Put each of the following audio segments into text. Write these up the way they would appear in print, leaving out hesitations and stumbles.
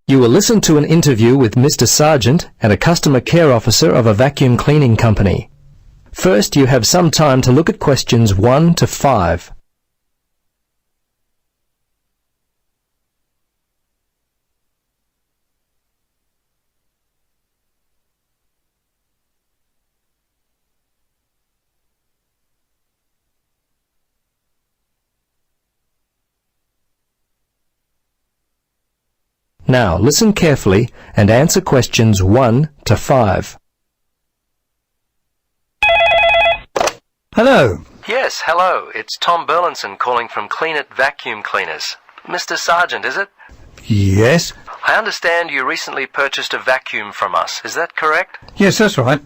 You will listen to an interview with Mr. Sargent and a customer care officer of a vacuum cleaning company. First, you have some time to look at questions 1 to 5. Now, listen carefully and answer questions 1 to 5. Hello. Yes, hello. It's Tom Burlinson calling from Clean It Vacuum Cleaners. Mr. Sargent, is it? Yes. I understand you recently purchased a vacuum from us. Is that correct? Yes, that's right.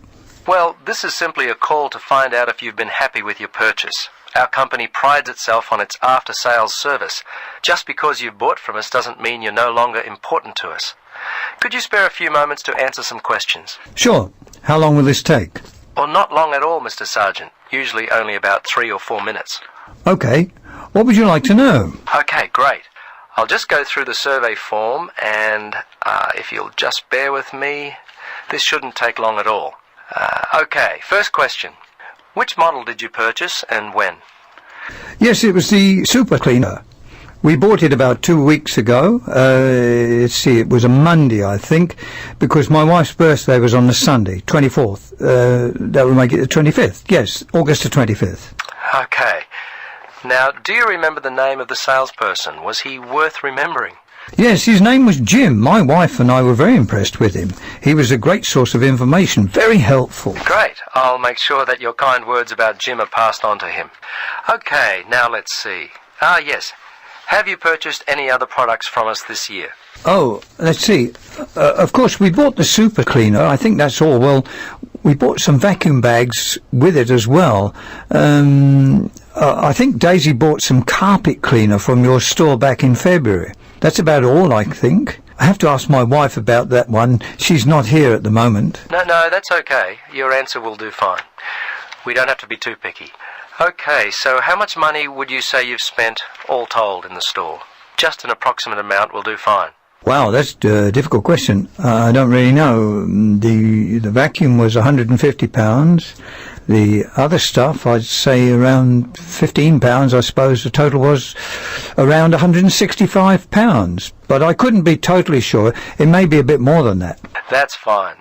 Well, this is simply a call to find out if you've been happy with your purchase. Our company prides itself on its after-sales service. Just because you've bought from us doesn't mean you're no longer important to us. Could you spare a few moments to answer some questions? Sure. How long will this take? Well, not long at all, Mr. Sargent. Usually only about 3 or 4 minutes. Okay. What would you like to know? Okay, great. I'll just go through the survey form and if you'll just bear with me, this shouldn't take long at all. Okay, first question. Which model did you purchase and when? Yes, it was the super cleaner. We bought it about 2 weeks ago. Let's see, it was a Monday, I think, because my wife's birthday was on the Sunday, 24th. That would make it the 25th. Yes, August the 25th. Okay. Now, do you remember the name of the salesperson? Was he worth remembering? Yes, his name was Jim. My wife and I were very impressed with him. He was a great source of information, very helpful. Great. I'll make sure that your kind words about Jim are passed on to him. Okay, now let's see. Yes. Have you purchased any other products from us this year? Oh, let's see. Of course, we bought the super cleaner. I think that's all. Well, we bought some vacuum bags with it as well. I think Daisy bought some carpet cleaner from your store back in February. That's about all, I think. I have to ask my wife about that one. She's not here at the moment. No, that's okay. Your answer will do fine. We don't have to be too picky. Okay, so how much money would you say you've spent, all told, in the store? Just an approximate amount will do fine. Wow, that's a difficult question. I don't really know. The vacuum was £150. The other stuff, I'd say around £15, I suppose. The total was around £165. But I couldn't be totally sure. It may be a bit more than that. That's fine.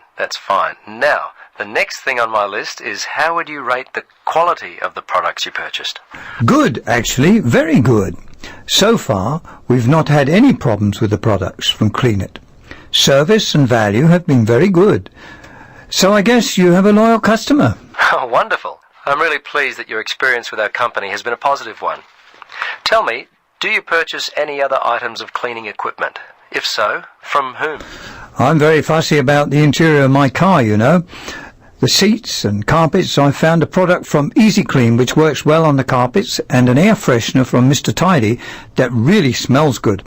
Now, the next thing on my list is how would you rate the quality of the products you purchased? Good, actually. Very good. So far, we've not had any problems with the products from Clean It. Service and value have been very good. So I guess you have a loyal customer. Oh, wonderful. I'm really pleased that your experience with our company has been a positive one. Tell me, do you purchase any other items of cleaning equipment? If so, from whom? I'm very fussy about the interior of my car, you know. The seats and carpets, I found a product from Easy Clean which works well on the carpets and an air freshener from Mr. Tidy that really smells good.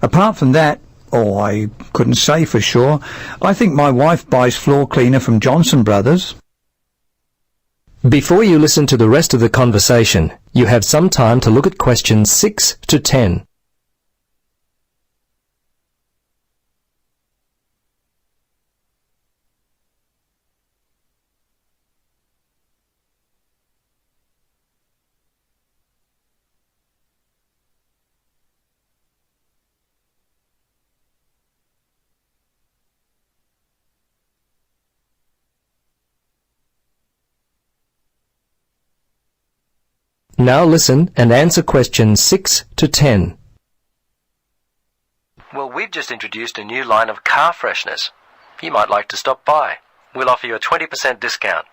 Apart from that, I couldn't say for sure. I think my wife buys floor cleaner from Johnson Brothers. Before you listen to the rest of the conversation, you have some time to look at questions 6 to 10. Now listen and answer questions 6 to 10. Well, we've just introduced a new line of car fresheners. You might like to stop by. We'll offer you a 20% discount.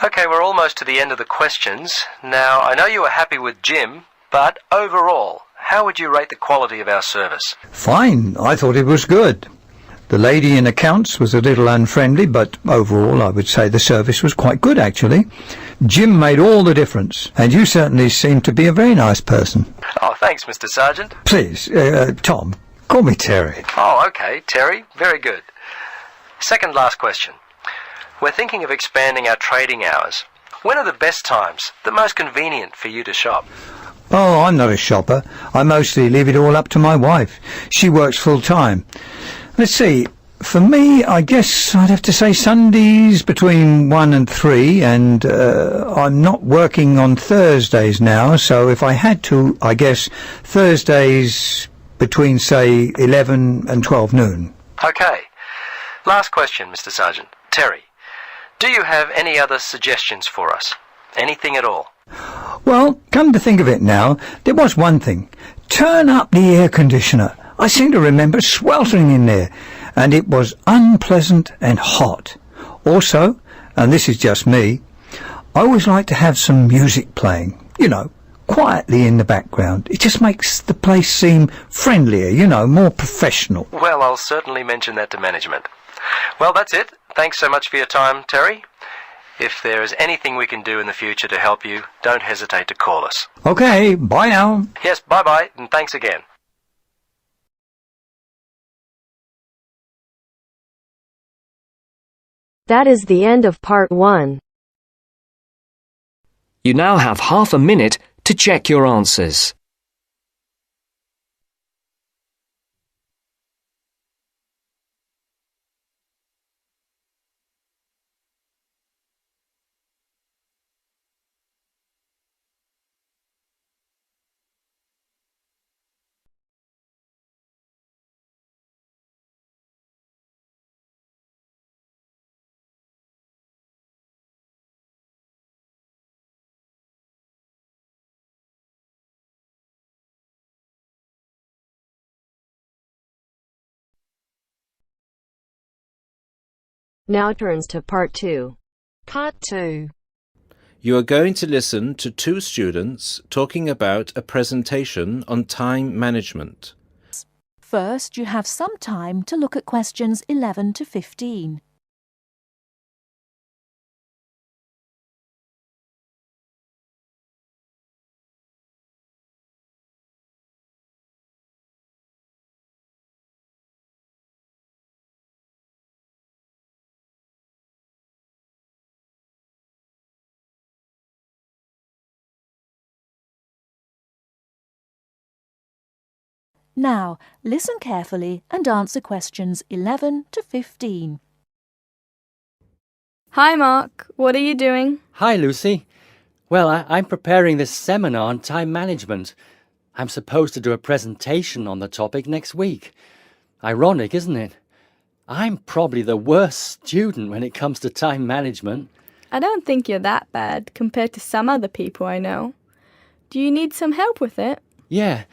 Okay, we're almost to the end of the questions. Now, I know you were happy with Jim, but overall, how would you rate the quality of our service? Fine. I thought it was good. The lady in accounts was a little unfriendly, but overall I would say the service was quite good, actually. Jim made all the difference, and you certainly seem to be a very nice person. Oh, thanks, Mr. Sargent. Please, Tom, call me Terry. Oh, okay, Terry. Very good. Second last question. We're thinking of expanding our trading hours. When are the best times, the most convenient for you to shop? Oh, I'm not a shopper. I mostly leave it all up to my wife. She works full-time. Let's see. For me, I guess I'd have to say Sundays between 1 and 3, and I'm not working on Thursdays now, so if I had to, I guess Thursdays between, say, 11 and 12 noon. Okay. Last question, Mr. Sergeant. Terry, do you have any other suggestions for us? Anything at all? Well, come to think of it now, there was one thing. Turn up the air conditioner. I seem to remember sweltering in there, and it was unpleasant and hot. Also, and this is just me, I always like to have some music playing, quietly in the background. It just makes the place seem friendlier, more professional. Well, I'll certainly mention that to management. Well, that's it. Thanks so much for your time, Terry. If there is anything we can do in the future to help you, don't hesitate to call us. Okay, bye now. Yes, bye-bye, and thanks again. That is the end of part 1. You now have half a minute to check your answers. Now turns to part 2. Part 2. You are going to listen to two students talking about a presentation on time management. First, you have some time to look at questions 11 to 15. Now, listen carefully and answer questions 11 to 15. Hi Mark, what are you doing? Hi Lucy. Well, I'm preparing this seminar on time management. I'm supposed to do a presentation on the topic next week. Ironic, isn't it? I'm probably the worst student when it comes to time management. I don't think you're that bad compared to some other people I know. Do you need some help with it? Yeah,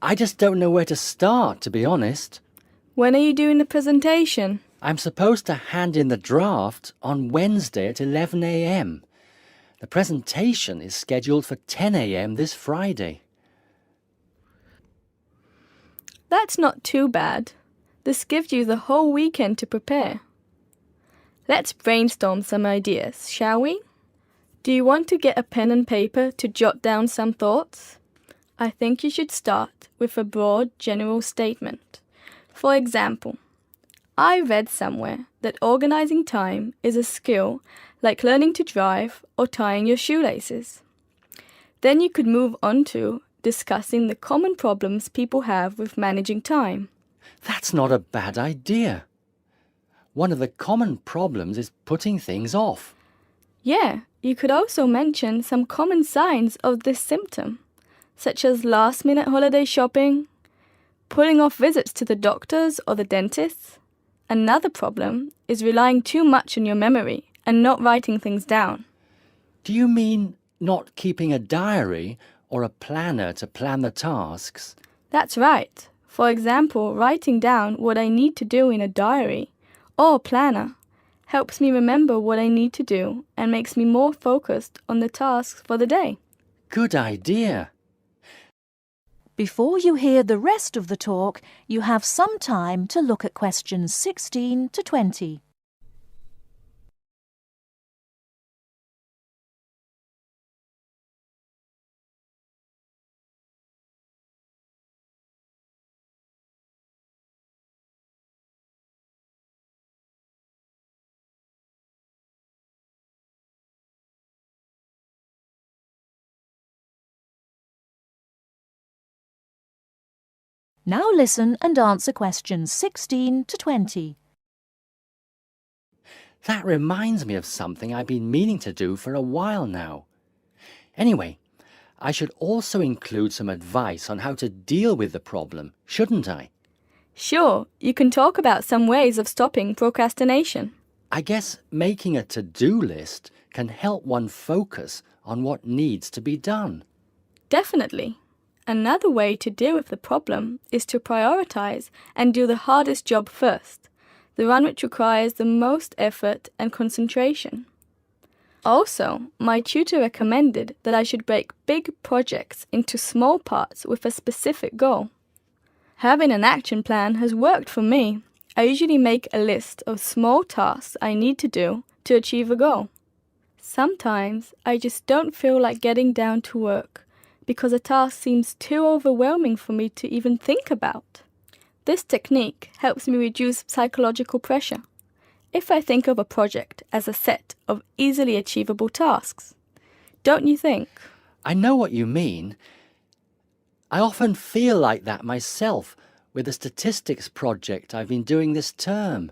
I just don't know where to start, to be honest. When are you doing the presentation? I'm supposed to hand in the draft on Wednesday at 11 a.m. The presentation is scheduled for 10 a.m. this Friday. That's not too bad. This gives you the whole weekend to prepare. Let's brainstorm some ideas, shall we? Do you want to get a pen and paper to jot down some thoughts? I think you should start with a broad general statement. For example, I read somewhere that organizing time is a skill like learning to drive or tying your shoelaces. Then you could move on to discussing the common problems people have with managing time. That's not a bad idea. One of the common problems is putting things off. Yeah, you could also mention some common signs of this symptom, such as last-minute holiday shopping, putting off visits to the doctors or the dentist. Another problem is relying too much on your memory and not writing things down. Do you mean not keeping a diary or a planner to plan the tasks? That's right. For example, writing down what I need to do in a diary or planner helps me remember what I need to do and makes me more focused on the tasks for the day. Good idea. Before you hear the rest of the talk, you have some time to look at questions 16 to 20. Now listen and answer questions 16 to 20. That reminds me of something I've been meaning to do for a while now. Anyway, I should also include some advice on how to deal with the problem, shouldn't I? Sure, you can talk about some ways of stopping procrastination. I guess making a to-do list can help one focus on what needs to be done. Definitely. Another way to deal with the problem is to prioritize and do the hardest job first, the one which requires the most effort and concentration. Also, my tutor recommended that I should break big projects into small parts with a specific goal. Having an action plan has worked for me. I usually make a list of small tasks I need to do to achieve a goal. Sometimes I just don't feel like getting down to work because a task seems too overwhelming for me to even think about. This technique helps me reduce psychological pressure if I think of a project as a set of easily achievable tasks. Don't you think? I know what you mean. I often feel like that myself with the statistics project I've been doing this term.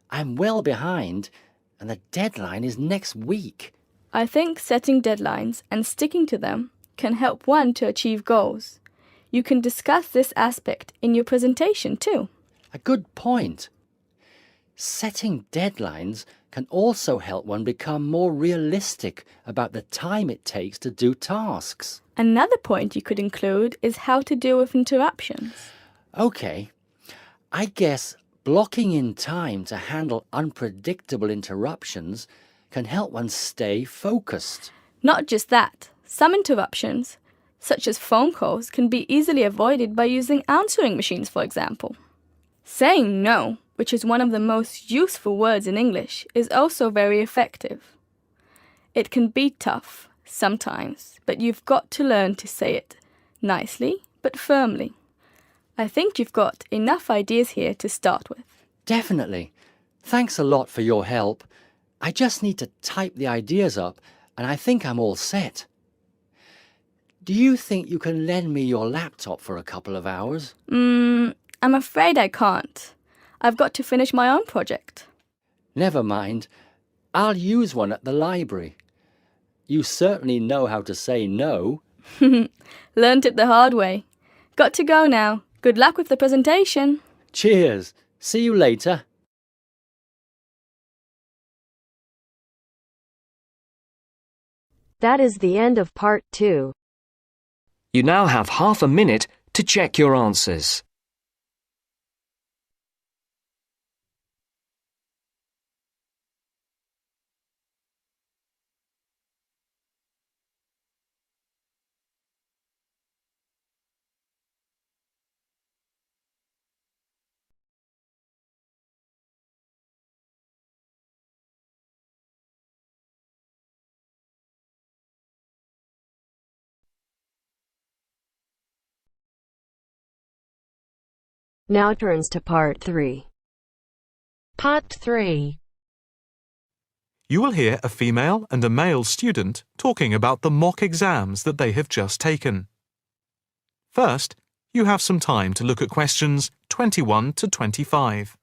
I'm well behind and the deadline is next week. I think setting deadlines and sticking to them can help one to achieve goals. You can discuss this aspect in your presentation too. A good point. Setting deadlines can also help one become more realistic about the time it takes to do tasks. Another point you could include is how to deal with interruptions. Okay, I guess blocking in time to handle unpredictable interruptions can help one stay focused. Not just that, some interruptions, such as phone calls, can be easily avoided by using answering machines, for example. Saying no, which is one of the most useful words in English, is also very effective. It can be tough sometimes, but you've got to learn to say it nicely but firmly. I think you've got enough ideas here to start with. Definitely. Thanks a lot for your help. I just need to type the ideas up and I think I'm all set. Do you think you can lend me your laptop for a couple of hours? I'm afraid I can't. I've got to finish my own project. Never mind. I'll use one at the library. You certainly know how to say no. Learned it the hard way. Got to go now. Good luck with the presentation. Cheers. See you later. That is the end of part 2. You now have half a minute to check your answers. Now turns to part 3. Part 3. You will hear a female and a male student talking about the mock exams that they have just taken. First, you have some time to look at questions 21 to 25.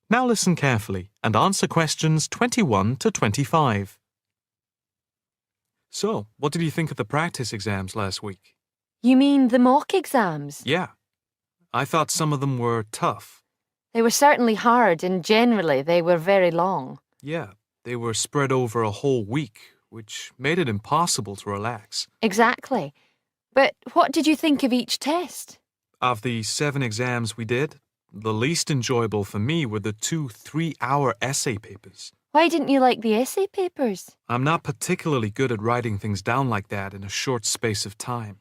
Now listen carefully and answer questions 21 to 25. So, what did you think of the practice exams last week? You mean the mock exams? Yeah. I thought some of them were tough. They were certainly hard and generally they were very long. Yeah, they were spread over a whole week, which made it impossible to relax. Exactly. But what did you think of each test? Of the 7 exams we did, the least enjoyable for me were the 2 3-hour essay papers. Why didn't you like the essay papers? I'm not particularly good at writing things down like that in a short space of time.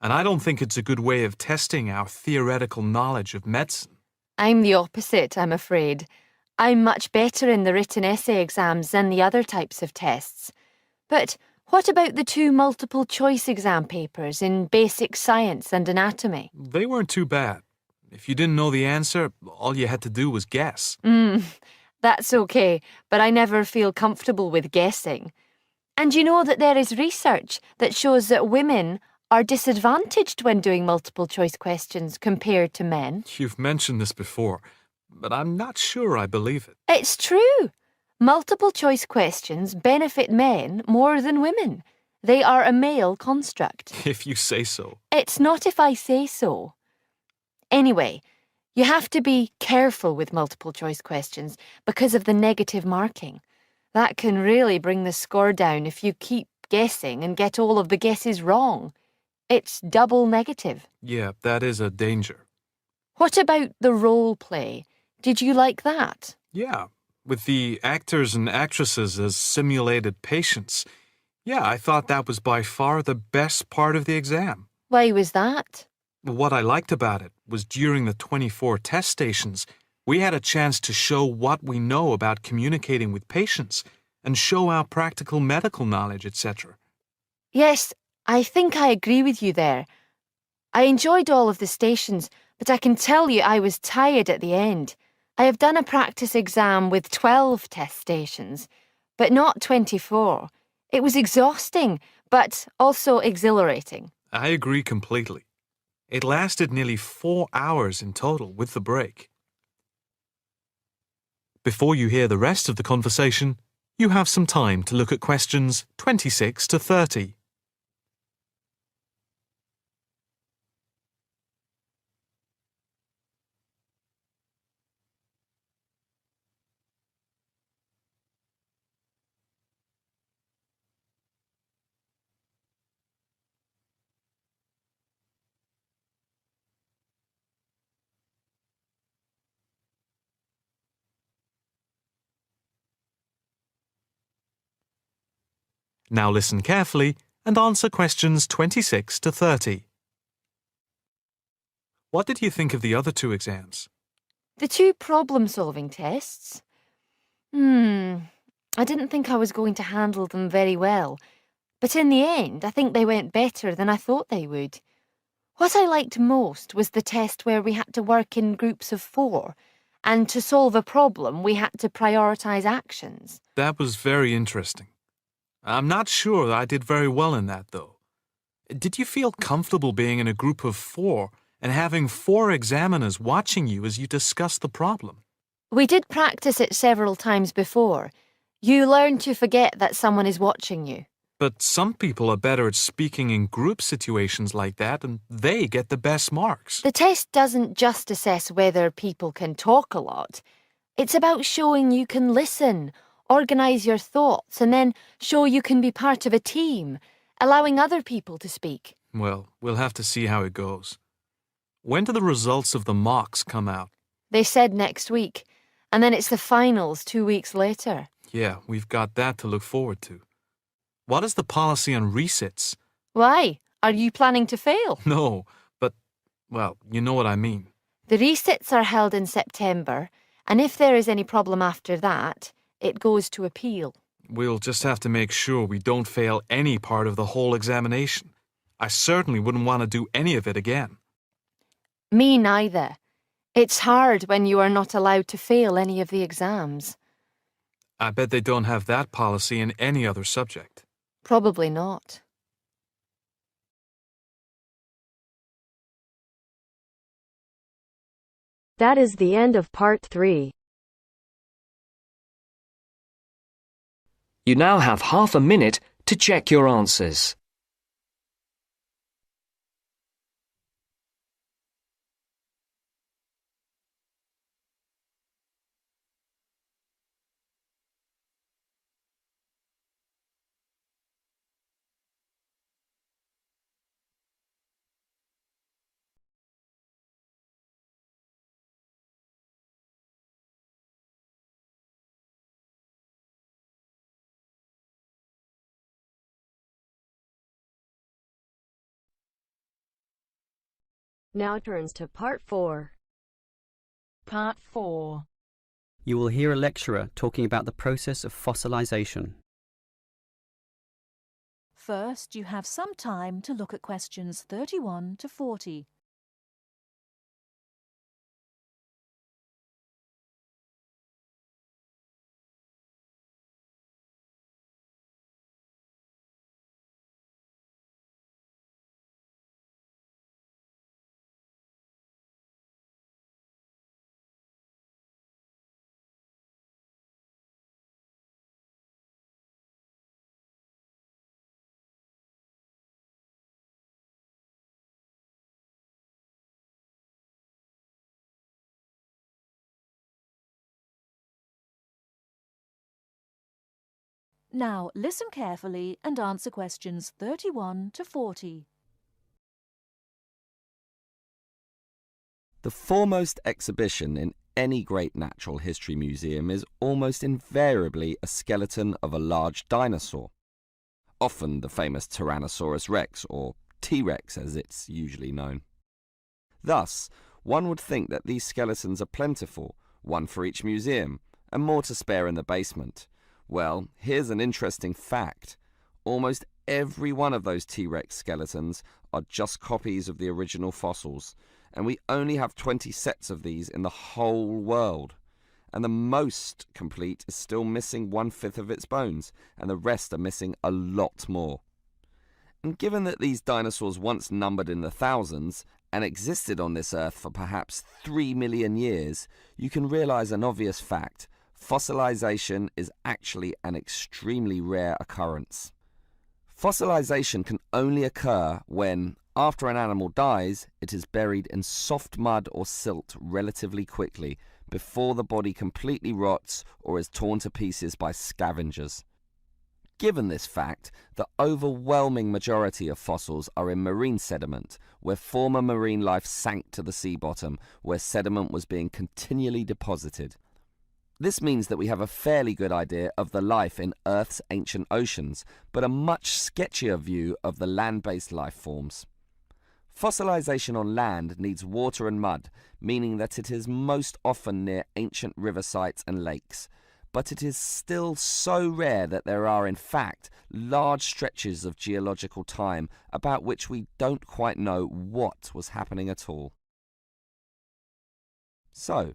And I don't think it's a good way of testing our theoretical knowledge of medicine. I'm the opposite, I'm afraid. I'm much better in the written essay exams than the other types of tests. But what about the 2 multiple-choice exam papers in basic science and anatomy? They weren't too bad. If you didn't know the answer, all you had to do was guess. That's okay, but I never feel comfortable with guessing. And you know that there is research that shows that women are disadvantaged when doing multiple-choice questions compared to men. You've mentioned this before, but I'm not sure I believe it. It's true. Multiple-choice questions benefit men more than women. They are a male construct. If you say so. It's not if I say so. Anyway, you have to be careful with multiple-choice questions because of the negative marking. That can really bring the score down if you keep guessing and get all of the guesses wrong. It's double negative. Yeah, that is a danger. What about the role play? Did you like that? Yeah, with the actors and actresses as simulated patients. Yeah, I thought that was by far the best part of the exam. Why was that? What I liked about it was during the 24 test stations, we had a chance to show what we know about communicating with patients and show our practical medical knowledge, etc. Yes, I think I agree with you there. I enjoyed all of the stations, but I can tell you I was tired at the end. I have done a practice exam with 12 test stations, but not 24. It was exhausting, but also exhilarating. I agree completely. It lasted nearly 4 hours in total with the break. Before you hear the rest of the conversation, you have some time to look at questions 26 to 30. Now listen carefully and answer questions 26 to 30. What did you think of the other 2 exams? The 2 problem-solving tests? I didn't think I was going to handle them very well, but in the end, I think they went better than I thought they would. What I liked most was the test where we had to work in groups of 4, and to solve a problem, we had to prioritise actions. That was very interesting. I'm not sure I did very well in that, though. Did you feel comfortable being in a group of 4 and having 4 examiners watching you as you discussed the problem? We did practice it several times before. You learn to forget that someone is watching you. But some people are better at speaking in group situations like that, and they get the best marks. The test doesn't just assess whether people can talk a lot. It's about showing you can listen, organise your thoughts, and then show you can be part of a team, allowing other people to speak. Well, we'll have to see how it goes. When do the results of the mocks come out? They said next week, and then it's the finals 2 weeks later. Yeah, we've got that to look forward to. What is the policy on resits? Why? Are you planning to fail? No, but, well, you know what I mean. The resits are held in September, and if there is any problem after that, it goes to appeal. We'll just have to make sure we don't fail any part of the whole examination. I certainly wouldn't want to do any of it again. Me neither. It's hard when you are not allowed to fail any of the exams. I bet they don't have that policy in any other subject. Probably not. That is the end of part 3. You now have half a minute to check your answers. Now turns to part 4. Part 4. You will hear a lecturer talking about the process of fossilization. First, you have some time to look at questions 31 to 40. Now listen carefully and answer questions 31 to 40. The foremost exhibition in any great natural history museum is almost invariably a skeleton of a large dinosaur, often the famous Tyrannosaurus rex, or T-Rex as it's usually known. Thus, one would think that these skeletons are plentiful, one for each museum, and more to spare in the basement. Well, here's an interesting fact. Almost every one of those T-Rex skeletons are just copies of the original fossils, and we only have 20 sets of these in the whole world. And the most complete is still missing 1/5 of its bones, and the rest are missing a lot more. And given that these dinosaurs once numbered in the thousands and existed on this earth for perhaps 3 million years, you can realize an obvious fact. Fossilization is actually an extremely rare occurrence. Fossilization can only occur when, after an animal dies, it is buried in soft mud or silt relatively quickly before the body completely rots or is torn to pieces by scavengers. Given this fact, the overwhelming majority of fossils are in marine sediment, where former marine life sank to the sea bottom, where sediment was being continually deposited. This means that we have a fairly good idea of the life in Earth's ancient oceans, but a much sketchier view of the land-based life forms. Fossilization on land needs water and mud, meaning that it is most often near ancient river sites and lakes. But it is still so rare that there are, in fact, large stretches of geological time about which we don't quite know what was happening at all. So,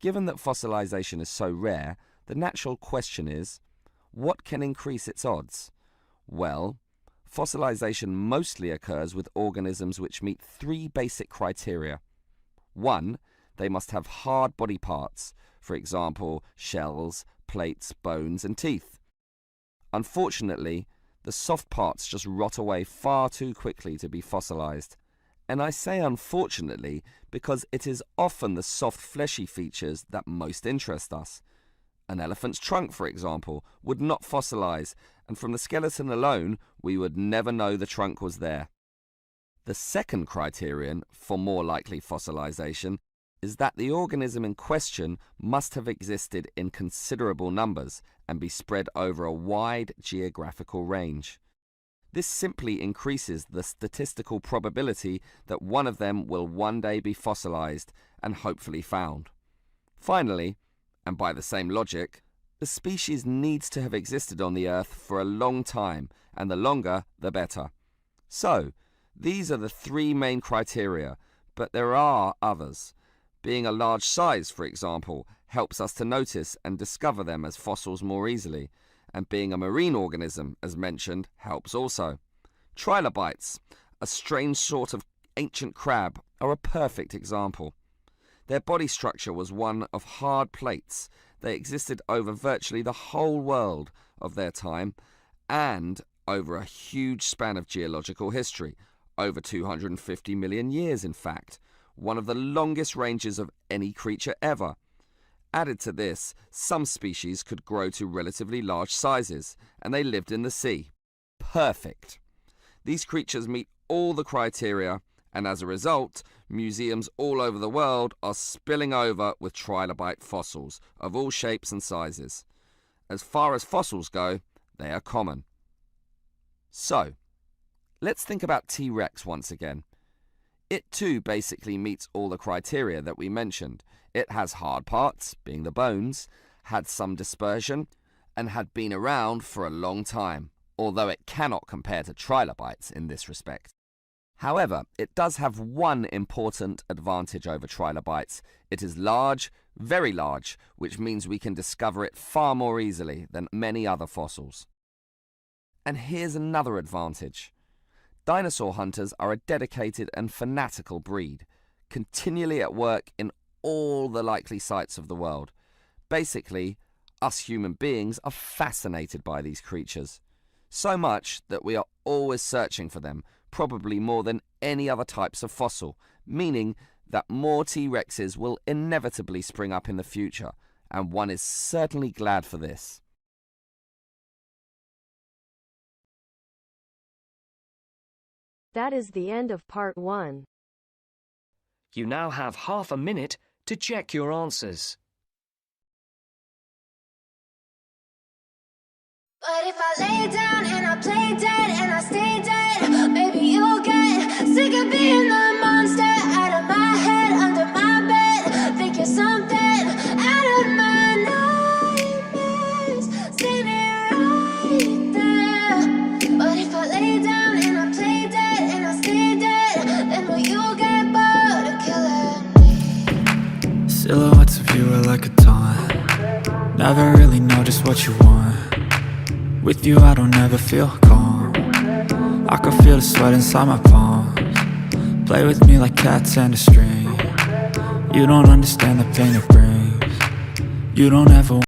given that fossilization is so rare, the natural question is, what can increase its odds? Well, fossilization mostly occurs with organisms which meet 3 basic criteria. 1, they must have hard body parts, for example, shells, plates, bones, and teeth. Unfortunately, the soft parts just rot away far too quickly to be fossilized. And I say unfortunately because it is often the soft fleshy features that most interest us. An elephant's trunk, for example, would not fossilize, and from the skeleton alone, we would never know the trunk was there. The second criterion for more likely fossilization is that the organism in question must have existed in considerable numbers and be spread over a wide geographical range. This simply increases the statistical probability that one of them will one day be fossilized and hopefully found. Finally, and by the same logic, the species needs to have existed on the Earth for a long time, and the longer, the better. So, these are the 3 main criteria, but there are others. Being a large size, for example, helps us to notice and discover them as fossils more easily, and being a marine organism, as mentioned, helps also. Trilobites, a strange sort of ancient crab, are a perfect example. Their body structure was one of hard plates. They existed over virtually the whole world of their time and over a huge span of geological history, over 250 million years in fact, one of the longest ranges of any creature ever. Added to this, some species could grow to relatively large sizes, and they lived in the sea. Perfect. These creatures meet all the criteria, and as a result, museums all over the world are spilling over with trilobite fossils of all shapes and sizes. As far as fossils go, they are common. So, let's think about T-Rex once again. It too basically meets all the criteria that we mentioned. It has hard parts, being the bones, had some dispersion, and had been around for a long time, although it cannot compare to trilobites in this respect. However, it does have one important advantage over trilobites. It is large, very large, which means we can discover it far more easily than many other fossils. And here's another advantage. Dinosaur hunters are a dedicated and fanatical breed, continually at work in all the likely sites of the world. Basically, us human beings are fascinated by these creatures, so much that we are always searching for them, probably more than any other types of fossil, meaning that more T-Rexes will inevitably spring up in the future, and one is certainly glad for this. That is the end of part 1. You now have half a minute to check your answers. But if I lay down and I play dead and I stay dead, maybe you'll get sick of being the monster out of my head, under my bed. Think you're something out of my nightmares. See me right there. But if I lay down and I play dead and I stay dead, then will you get bored of killing me? Silhouettes of you are like a taunt. Never really know just what you want. With you I don't ever feel calm. I can feel the sweat inside my palms. Play with me like cats and a string. You don't understand the pain it brings. You don't ever